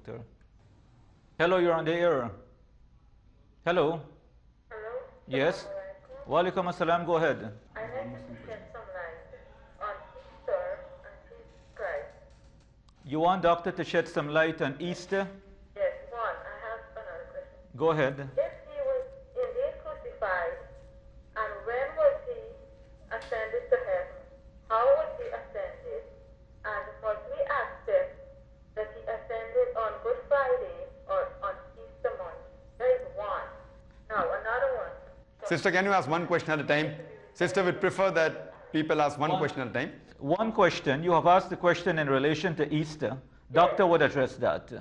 Akthar. Hello, you're on the air. Hello. Hello? Yes. Walaikum assalam. Go ahead. I'd like to shed some light on Easter and Jesus Christ. You want doctor to shed some light on Easter? Yes, one. I have another question. Go ahead. If he was indeed crucified, and when was he ascended to heaven? How was he ascended? And must we accept that he ascended on Good Friday or on Easter Monday? There is one. Now, another one. Sister, can you ask one question at a time? Sister would prefer that people ask one question at a time. One question. You have asked the question in relation to Easter. Doctor would address that.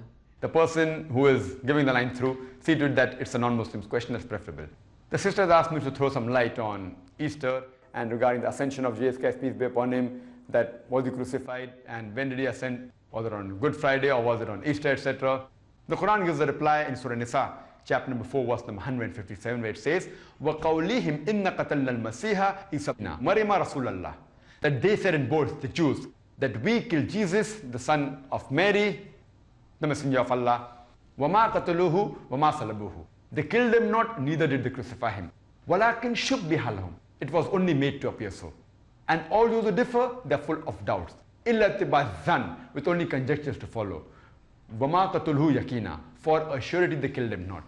The person who is giving the line through, see to it that it's a non-Muslim's question, that's preferable. The sister has asked me to throw some light on Easter and regarding the ascension of Jesus Christ, peace be upon him, that was he crucified and when did he ascend? Was it on Good Friday or was it on Easter, etc.? The Quran gives a reply in Surah Nisa, chapter number 4, verse number 157, where it says, وَقَوْلِهِمْ إِنَّ قَتَلْنَا الْمَسِيحَ إِسَبْنَا مَرِمَ رَسُولَ اللَّهِ. That they said in both, the Jews, that we killed Jesus, the son of Mary, the messenger of Allah. وَمَا قَتَلُوهُ وَمَا صَلَبُوهُ. They killed him not, neither did they crucify him. وَلَكِنْ شُبِّهَ لَهُمْ. It was only made to appear so. And all those who differ, they are full of doubts. إِلَّا اتِّبَاعَ الظَّنِّ, with only conjectures to follow. وَمَا قَتَلُوهُ يَقِينًا. For a surety they killed him not.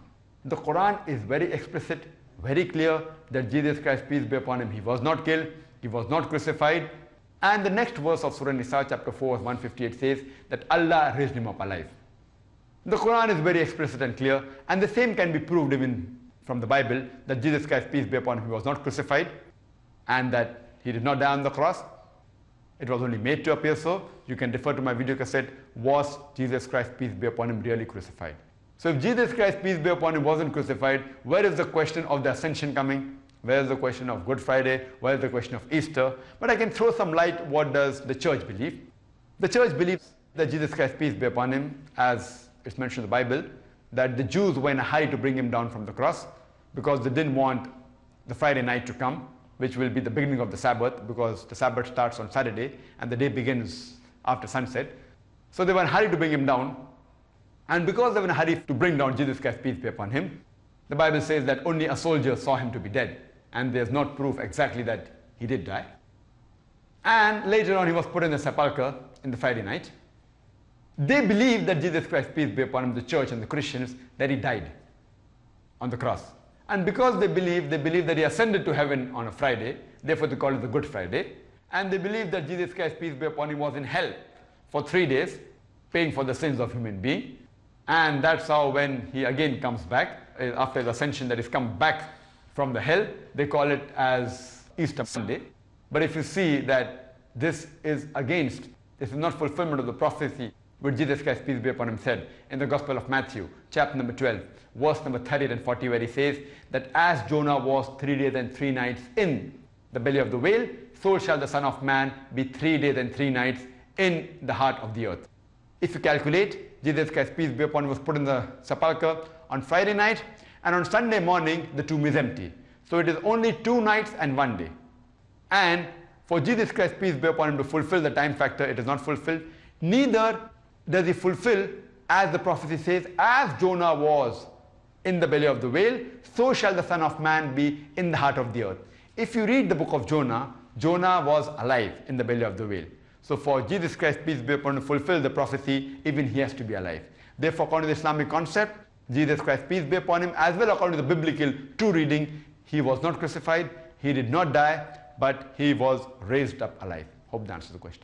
The Quran is very explicit, very clear that Jesus Christ, peace be upon him, he was not killed, he was not crucified. And the next verse of Surah Nisa, chapter 4, verse 158 says that Allah raised him up alive. The Quran is very explicit and clear, and the same can be proved even from the Bible, that Jesus Christ, peace be upon him, he was not crucified, and that he did not die on the cross. It was only made to appear so. You can refer to my video cassette, was Jesus Christ, peace be upon him, really crucified? So if Jesus Christ, peace be upon him, wasn't crucified, where is the question of the ascension coming? Where is the question of Good Friday? Where is the question of Easter? But I can throw some light, what does the church believe? The church believes that Jesus Christ, peace be upon him, as it's mentioned in the Bible, that the Jews were in a hurry to bring him down from the cross because they didn't want the Friday night to come, which will be the beginning of the Sabbath, because the Sabbath starts on Saturday and the day begins after sunset. So they were in a hurry to bring him down. And because they were in a hurry to bring down Jesus Christ, peace be upon him, the Bible says that only a soldier saw him to be dead. And there's not proof exactly that he did die. And later on he was put in the sepulchre in the Friday night. They believe that Jesus Christ, peace be upon him, the church and the Christians, that he died on the cross. And because they believe that he ascended to heaven on a Friday, therefore they call it the Good Friday. And they believe that Jesus Christ, peace be upon him, was in hell for 3 days, paying for the sins of human being. And that's how when he again comes back, after his ascension, that he's come back from the hell, they call it as Easter Sunday. But if you see that this is not fulfillment of the prophecy which Jesus Christ, peace be upon him, said in the Gospel of Matthew, chapter number 12, verse number 30 and 40, where he says that as Jonah was 3 days and 3 nights in the belly of the whale, so shall the Son of Man be 3 days and 3 nights in the heart of the earth. If you calculate, Jesus Christ, peace be upon him, was put in the sepulchre on Friday night, and on Sunday morning the tomb is empty. So it is only 2 nights and 1 day. And for Jesus Christ, peace be upon him, to fulfill the time factor, it is not fulfilled. Neither does he fulfill, as the prophecy says, as Jonah was in the belly of the whale, so shall the Son of Man be in the heart of the earth. If you read the book of Jonah, Jonah was alive in the belly of the whale. So for Jesus Christ, peace be upon him, to fulfill the prophecy, even he has to be alive. Therefore, according to the Islamic concept, Jesus Christ, peace be upon him, as well according to the biblical true reading, he was not crucified, he did not die, but he was raised up alive. Hope that answers the question.